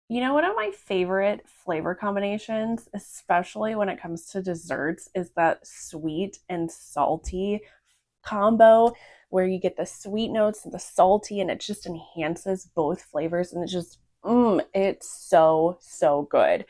You know, one of my favorite flavor combinations, especially when it comes to desserts, is that sweet and salty combo where you get the sweet notes and the salty, and it just enhances both flavors. And it's so, so good.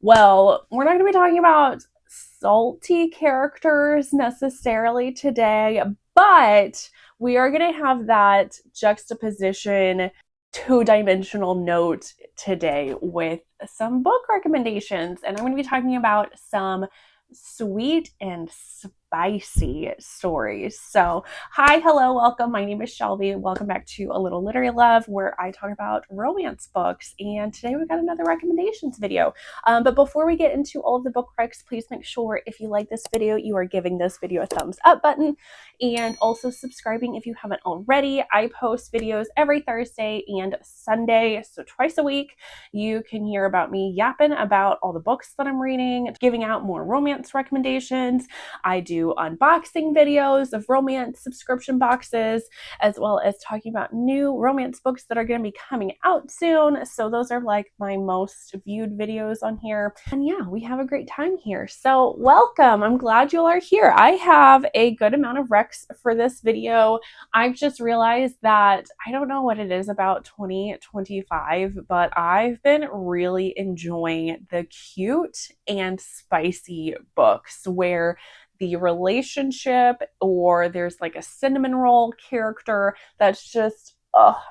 Well, we're not going to be talking about salty characters necessarily today, but we are going to have that juxtaposition two-dimensional note today with some book recommendations. And I'm going to be talking about some sweet and spicy stories. So, hi, hello, welcome. My name is Shelby. Welcome back to A Little Literary Love, where I talk about romance books. And today we've got another recommendations video. But before we get into all of the book recs, please make sure if you like this video, you are giving this video a thumbs up button and also subscribing if you haven't already. I post videos every Thursday and Sunday, so twice a week. You can hear about me yapping about all the books that I'm reading, giving out more romance recommendations. I do unboxing videos of romance subscription boxes, as well as talking about new romance books that are going to be coming out soon. So those are like my most viewed videos on here. And yeah, we have a great time here. So welcome. I'm glad you all are here. I have a good amount of recs for this video. I've just realized that I don't know what it is about 2025, but I've been really enjoying the cute and spicy books where the relationship or there's like a cinnamon roll character that's just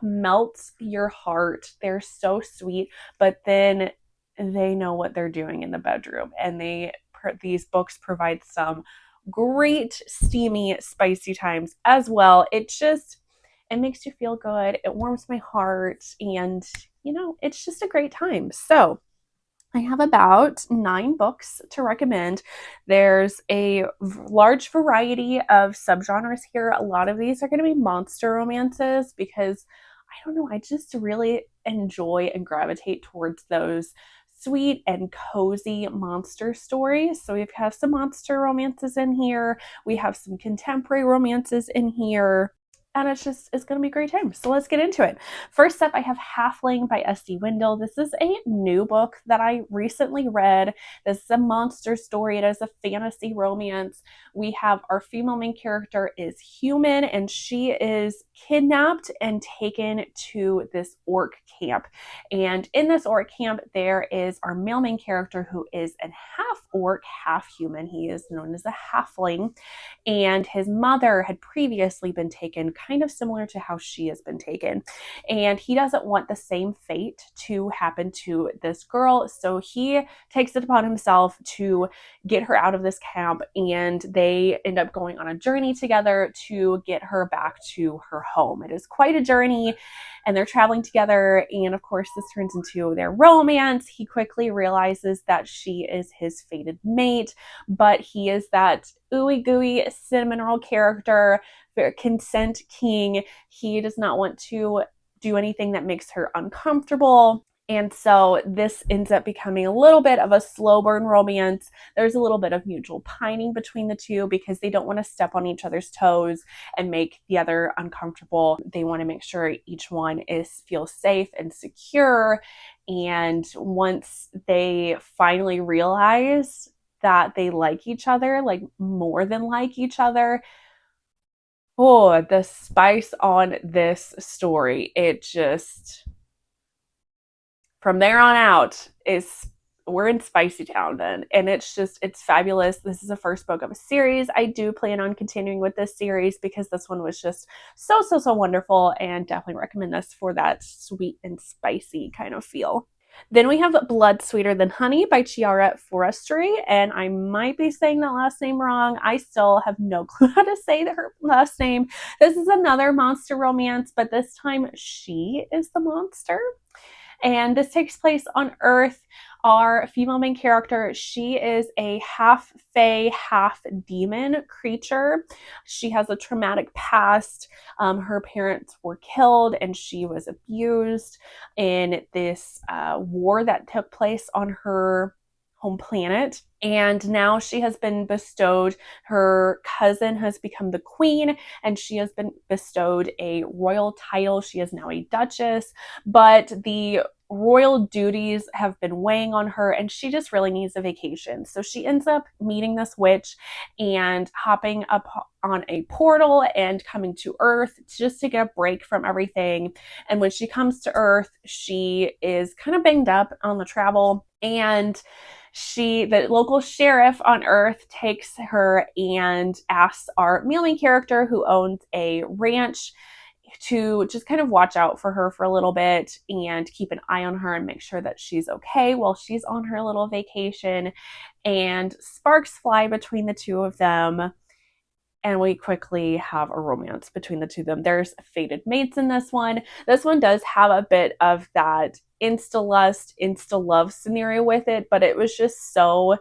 melts your heart. They're so sweet, but then they know what they're doing in the bedroom, and these books provide some great steamy spicy times as well. It makes you feel good, it warms my heart, and it's just a great time. So I have about 9 books to recommend. There's a large variety of subgenres here. A lot of these are going to be monster romances because I don't know, I just really enjoy and gravitate towards those sweet and cozy monster stories. So we have some monster romances in here. We have some contemporary romances in here. And it's going to be a great time. So let's get into it. First up, I have Halfling by S.D. Wendel. This is a new book that I recently read. This is a monster story. It is a fantasy romance. We have our female main character is human, and she is kidnapped and taken to this orc camp. And in this orc camp, there is our male main character who is a half orc, half human. He is known as a halfling. And his mother had previously been taken, kind of similar to how she has been taken. And he doesn't want the same fate to happen to this girl. So he takes it upon himself to get her out of this camp. And they end up going on a journey together to get her back to her home. It is quite a journey, and they're traveling together. And of course, this turns into their romance. He quickly realizes that she is his fated mate, but he is that ooey gooey cinnamon roll character, consent king. He does not want to do anything that makes her uncomfortable. And so this ends up becoming a little bit of a slow burn romance. There's a little bit of mutual pining between the two because they don't want to step on each other's toes and make the other uncomfortable. They want to make sure each one feels safe and secure. And once they finally realize that they like each other, like more than like each other, oh, the spice on this story, it just, from there on out, we're in Spicy Town then, and it's fabulous. This is the first book of a series. I do plan on continuing with this series because this one was just so wonderful, and definitely recommend this for that sweet and spicy kind of feel. Then we have Blood Sweeter Than Honey by Chiara Forestry, and I might be saying that last name wrong. I still have no clue how to say her last name. This is another monster romance, but this time she is the monster. And this takes place on Earth. Our female main character, she is a half fae, half demon creature. She has a traumatic past. Her parents were killed and she was abused in this war that took place on her home planet. And now she has been bestowed, her cousin has become the queen, and she has been bestowed a royal title. She is now a duchess, but the royal duties have been weighing on her and she just really needs a vacation. So she ends up meeting this witch and hopping up on a portal and coming to Earth just to get a break from everything. And when she comes to Earth, she is kind of banged up on the travel, and the local sheriff on Earth takes her and asks our main character, who owns a ranch, to just kind of watch out for her for a little bit and keep an eye on her and make sure that she's okay while she's on her little vacation. And sparks fly between the two of them, and we quickly have a romance between the two of them. There's fated mates in this one. This one does have a bit of that insta-lust, insta-love scenario with it, but it was just so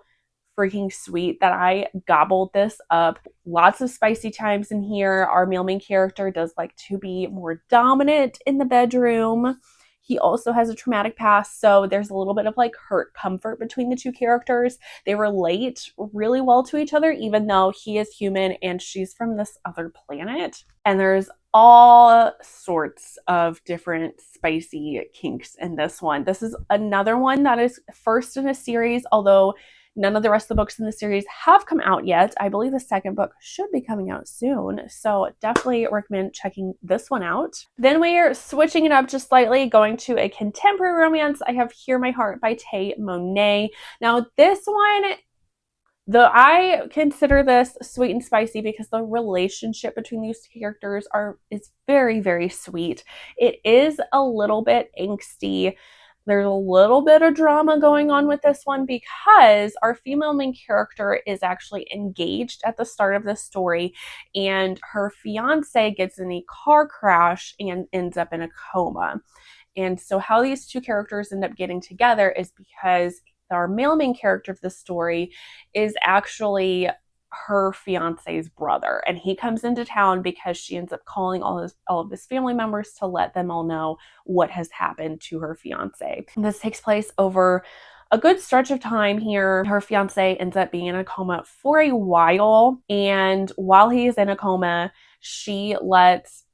freaking sweet that I gobbled this up. Lots of spicy times in here. Our main character does like to be more dominant in the bedroom. He also has a traumatic past, so there's a little bit of like hurt comfort between the two characters. They relate really well to each other, even though he is human and she's from this other planet. And there's all sorts of different spicy kinks in this one. This is another one that is first in a series, although none of the rest of the books in the series have come out yet. I believe the second book should be coming out soon, so definitely recommend checking this one out. Then we are switching it up just slightly, going to a contemporary romance. I have Hear My Heart by Monae. Now this one, I consider this sweet and spicy because the relationship between these characters is very, very sweet. It is a little bit angsty. There's a little bit of drama going on with this one because our female main character is actually engaged at the start of this story, and her fiance gets in a car crash and ends up in a coma. And so how these two characters end up getting together is because our male main character of the story is actually her fiance's brother, and he comes into town because she ends up calling all of his family members to let them all know what has happened to her fiance. This takes place over a good stretch of time here. Her fiance ends up being in a coma for a while, and while he is in a coma, she lets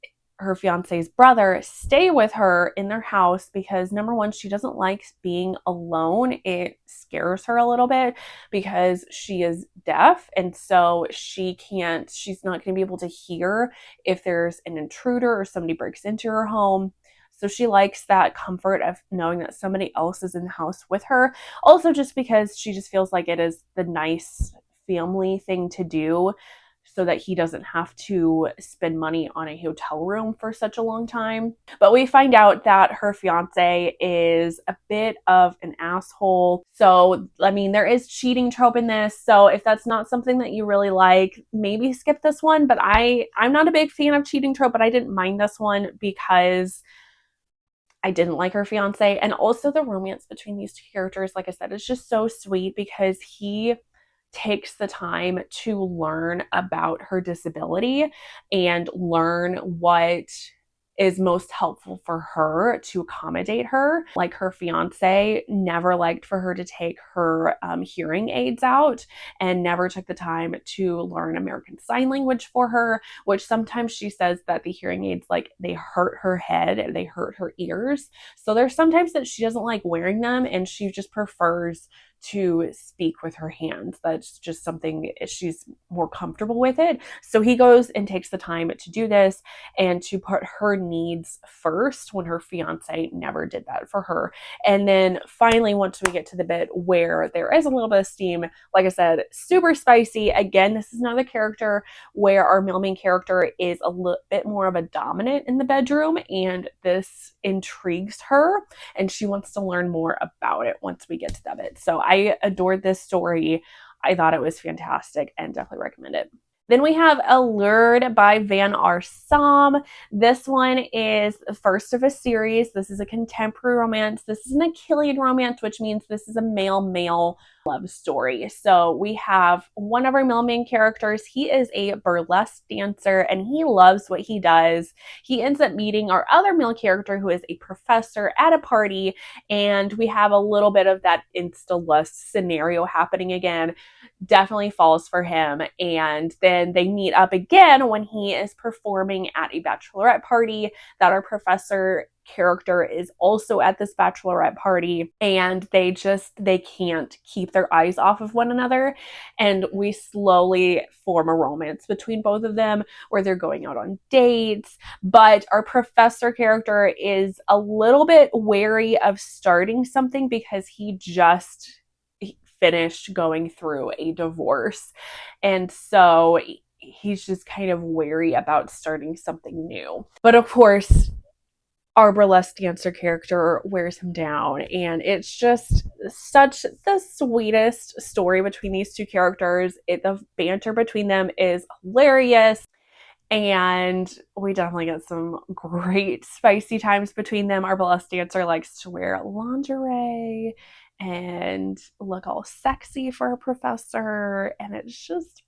her fiance's brother stay with her in their house because, number one, she doesn't like being alone. It scares her a little bit because she is deaf, and so she's not going to be able to hear if there's an intruder or somebody breaks into her home. So she likes that comfort of knowing that somebody else is in the house with her. Also, just because she just feels like it is the nice family thing to do, so that he doesn't have to spend money on a hotel room for such a long time. But we find out that her fiance is a bit of an asshole. So, I mean, there is cheating trope in this. So if that's not something that you really like, maybe skip this one. But I'm not a big fan of cheating trope, but I didn't mind this one because I didn't like her fiance. And also the romance between these two characters, like I said, is just so sweet because he takes the time to learn about her disability and learn what is most helpful for her to accommodate her. Like, her fiance never liked for her to take her hearing aids out and never took the time to learn American Sign Language for her, which sometimes she says that the hearing aids, like, they hurt her head and they hurt her ears. So there's sometimes that she doesn't like wearing them and she just prefers to speak with her hands. That's just something she's more comfortable with it. So he goes and takes the time to do this and to put her needs first when her fiance never did that for her. And then finally, once we get to the bit where there is a little bit of steam, like I said, super spicy. Again, this is another character where our male main character is a little bit more of a dominant in the bedroom, and this intrigues her and she wants to learn more about it once we get to that bit. So I adored this story. I thought it was fantastic and definitely recommend it. Then we have Allur by Arsam. This one is the first of a series. This is a contemporary romance. This is an Achillean romance, which means this is a male-male love story. So we have one of our male main characters. He is a burlesque dancer and he loves what he does. He ends up meeting our other male character who is a professor at a party, and we have a little bit of that insta-lust scenario happening again. Definitely falls for him. And then then they meet up again when he is performing at a bachelorette party that our professor character is also at this bachelorette party, and they can't keep their eyes off of one another, and we slowly form a romance between both of them where they're going out on dates. But our professor character is a little bit wary of starting something because he just finished going through a divorce, and so he's just kind of wary about starting something new. But of course, our burlesque dancer character wears him down, and it's just such the sweetest story between these two characters. The banter between them is hilarious, and we definitely get some great spicy times between them. Our burlesque dancer likes to wear lingerie and look all sexy for a professor, and it's just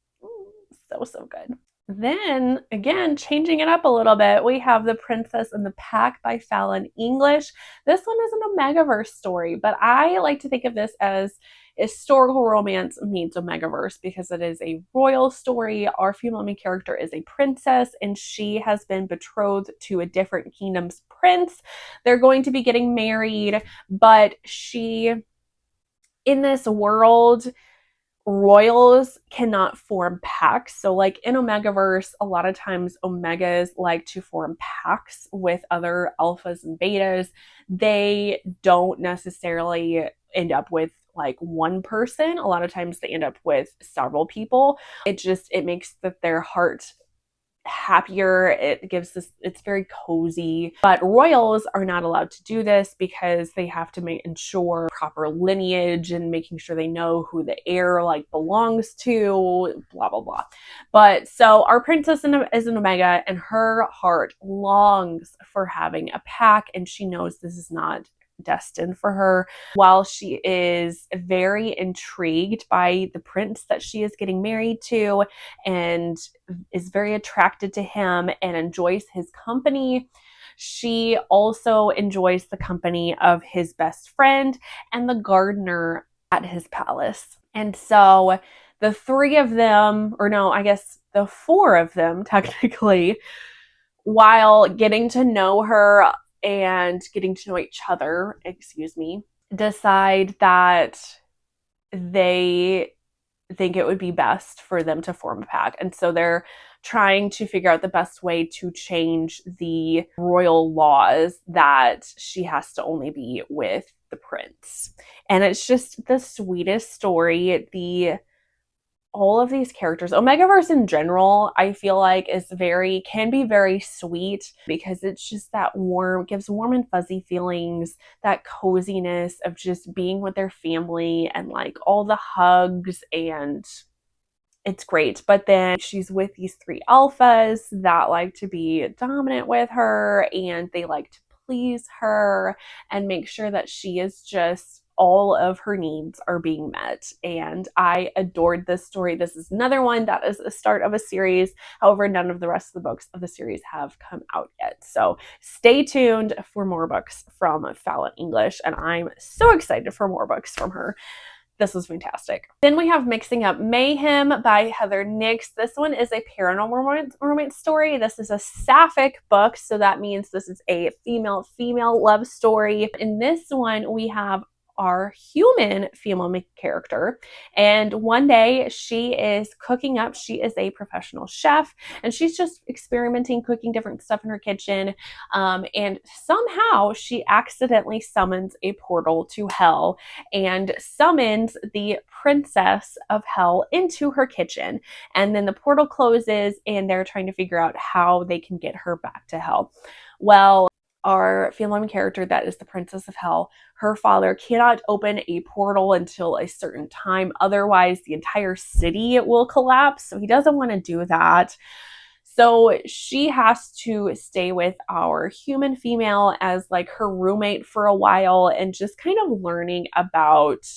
so good. Then, again, changing it up a little bit, we have The Princess and the Pack by Fallon English. This one is an Omegaverse story, but I like to think of this as historical romance meets Omegaverse because it is a royal story. Our female main character is a princess, and she has been betrothed to a different kingdom's prince. They're going to be getting married, but in this world, royals cannot form packs. So like in Omegaverse, a lot of times Omegas like to form packs with other alphas and betas. They don't necessarily end up with like one person. A lot of times they end up with several people. It makes their heart happier. It's very cozy. But royals are not allowed to do this because they have to ensure proper lineage and making sure they know who the heir like belongs to, blah blah blah. But so our princess is an Omega, and her heart longs for having a pack, and she knows this is not destined for her. While she is very intrigued by the prince that she is getting married to and is very attracted to him and enjoys his company, she also enjoys the company of his best friend and the gardener at his palace. And so the three of them, or no, I guess the four of them technically, while getting to know her and getting to know each other, decide that they think it would be best for them to form a pack. And so they're trying to figure out the best way to change the royal laws that she has to only be with the prince. And it's just the sweetest story. All of these characters, Omegaverse in general, I feel like can be very sweet because it's just that gives warm and fuzzy feelings, that coziness of just being with their family and like all the hugs, and it's great. But then she's with these three alphas that like to be dominant with her, and they like to please her and make sure that she is just all of her needs are being met. And I adored this story. This is another one that is the start of a series. However, none of the rest of the books of the series have come out yet. So stay tuned for more books from Fallon English, and I'm so excited for more books from her. This was fantastic. Then we have Mixing Up Mayhem by Heather Nix. This one is a paranormal romance story. This is a sapphic book, so that means this is a female love story. In this one, we have our human female character, and one day she is cooking up. She is a professional chef, and she's just experimenting, cooking different stuff in her kitchen, and somehow she accidentally summons a portal to hell and summons the princess of hell into her kitchen, and then the portal closes and they're trying to figure out how they can get her back to hell. Well, our female character, that is the princess of hell, her father cannot open a portal until a certain time, otherwise the entire city will collapse, so he doesn't want to do that. So she has to stay with our human female as like her roommate for a while and just kind of learning about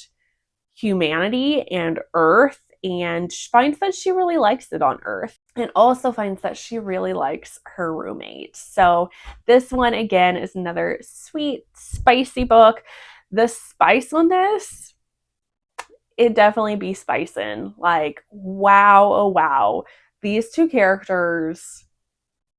humanity and Earth, and finds that she really likes it on Earth, and also finds that she really likes her roommate. So this one, again, is another sweet, spicy book. The spice on this, it definitely be spicing. Like, wow, oh wow. these two characters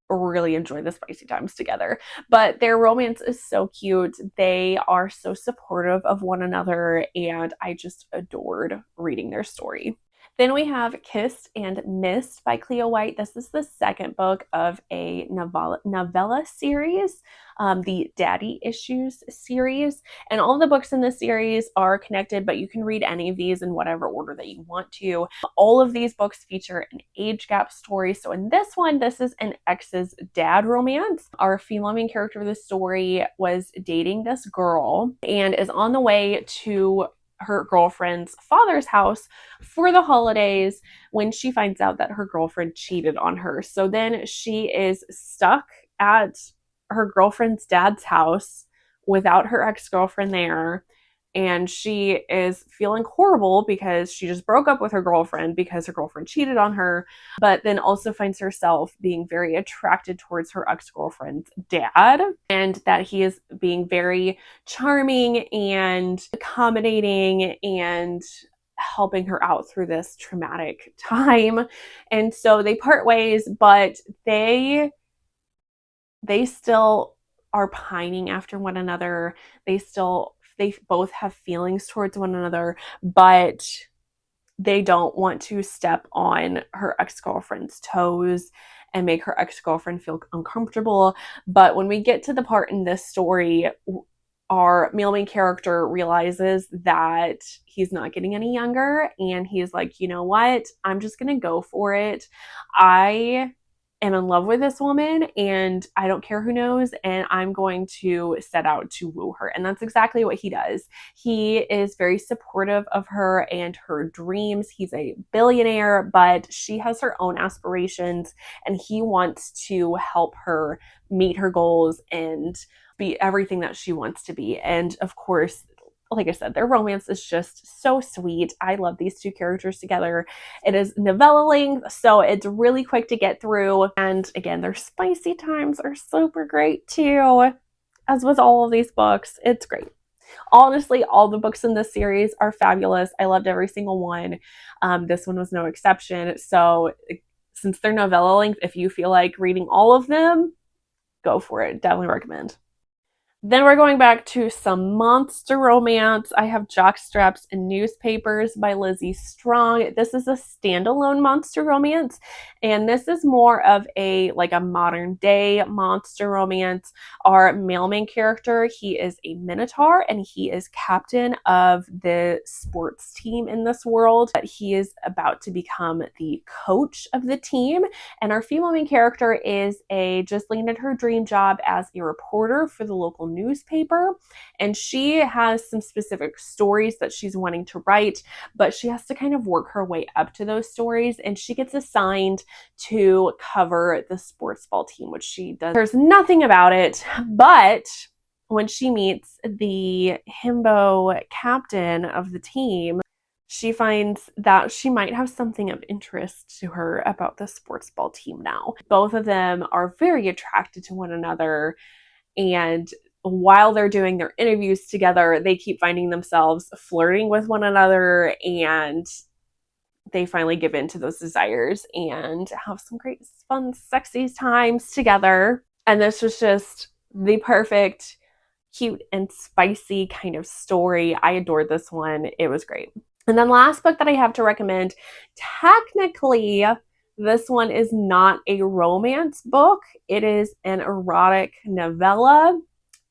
really enjoy the spicy times together. But their romance is so cute. They are so supportive of one another, and I just adored reading their story. Then we have Kissed and Missed by Cleo White. This is the second book of a novella series, the Daddy Issues series. And all of the books in this series are connected, but you can read any of these in whatever order that you want to. All of these books feature an age gap story. So in this one, this is an ex's dad romance. Our female main character of the story was dating this girl and is on the way to her girlfriend's father's house for the holidays when she finds out that her girlfriend cheated on her. So then she is stuck at her girlfriend's dad's house without her ex-girlfriend there. And she is feeling horrible because she just broke up with her girlfriend because her girlfriend cheated on her, but then also finds herself being very attracted towards her ex-girlfriend's dad, and that he is being very charming and accommodating and helping her out through this traumatic time. And so they part ways, but they still are pining after one another. They both have feelings towards one another, but they don't want to step on her ex-girlfriend's toes and make her ex-girlfriend feel uncomfortable. But when we get to the part in this story, our male main character realizes that he's not getting any younger, and he's like, you know what? I'm just gonna go for it. I am in love with this woman, and I don't care who knows, and I'm going to set out to woo her. And that's exactly what he does. He is very supportive of her and her dreams. He's a billionaire, but she has her own aspirations, and he wants to help her meet her goals and be everything that she wants to be. And of course, like I said, their romance is just so sweet. I love these two characters together. It is novella length, so it's really quick to get through. And again, their spicy times are super great too, as with all of these books. It's great. Honestly, all the books in this series are fabulous. I loved every single one. This one was no exception. So since they're novella length, if you feel like reading all of them, go for it. Definitely recommend. Then we're going back to some monster romance. I have Jockstraps and Newspapers by Lizzie Strong. This is a standalone monster romance, and this is more of a modern day monster romance. Our male main character, he is a minotaur, and he is captain of the sports team in this world. But he is about to become the coach of the team, and our female main character is just landed her dream job as a reporter for the local newspaper, and she has some specific stories that she's wanting to write, but she has to kind of work her way up to those stories, and she gets assigned to cover the sports ball team, which she does. There's nothing about it, but when she meets the himbo captain of the team, she finds that she might have something of interest to her about the sports ball team now. Both of them are very attracted to one another, and while they're doing their interviews together, they keep finding themselves flirting with one another, and they finally give in to those desires and have some great, fun, sexy times together. And this was just the perfect, cute, and spicy kind of story. I adored this one. It was great. And then last book that I have to recommend, technically, this one is not a romance book. It is an erotic novella,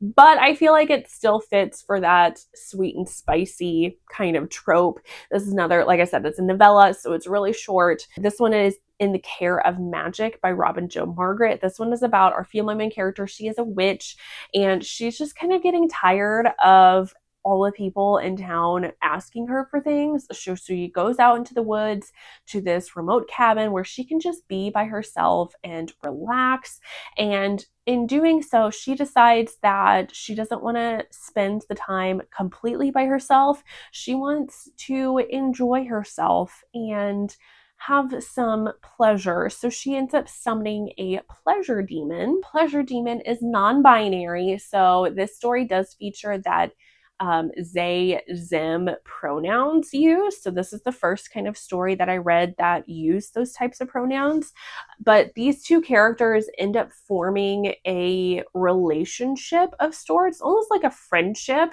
but I feel like it still fits for that sweet and spicy kind of trope. This is another, like I said, it's a novella, so it's really short. This one is In the Care of Magic by Robin Jo Margaret. This one is about our female main character. She is a witch, and she's just kind of getting tired of all the people in town asking her for things. So she goes out into the woods to this remote cabin where she can just be by herself and relax. And in doing so, she decides that she doesn't want to spend the time completely by herself. She wants to enjoy herself and have some pleasure. So she ends up summoning a pleasure demon. Pleasure demon is non-binary, so this story does feature that they, them pronouns used. So this is the first kind of story that I read that used those types of pronouns. But these two characters end up forming a relationship of sorts, almost like a friendship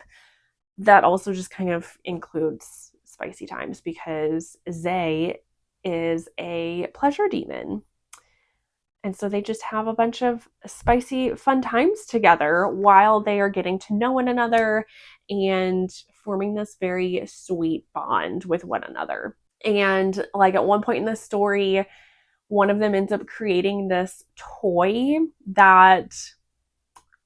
that also just kind of includes spicy times, because Zay is a pleasure demon. And so they just have a bunch of spicy, fun times together while they are getting to know one another and forming this very sweet bond with one another. And like at one point in the story, one of them ends up creating this toy that,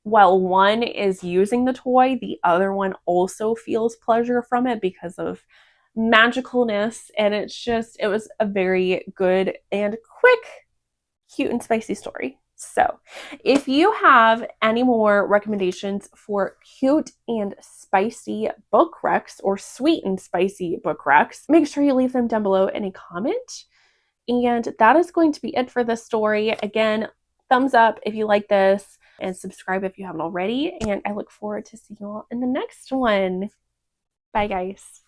while one is using the toy, the other one also feels pleasure from it because of magicalness. And it was a very good and quick, cute and spicy story. So if you have any more recommendations for cute and spicy book recs or sweet and spicy book recs, make sure you leave them down below in a comment. And that is going to be it for this story. Again, thumbs up if you like this and subscribe if you haven't already. And I look forward to seeing you all in the next one. Bye, guys.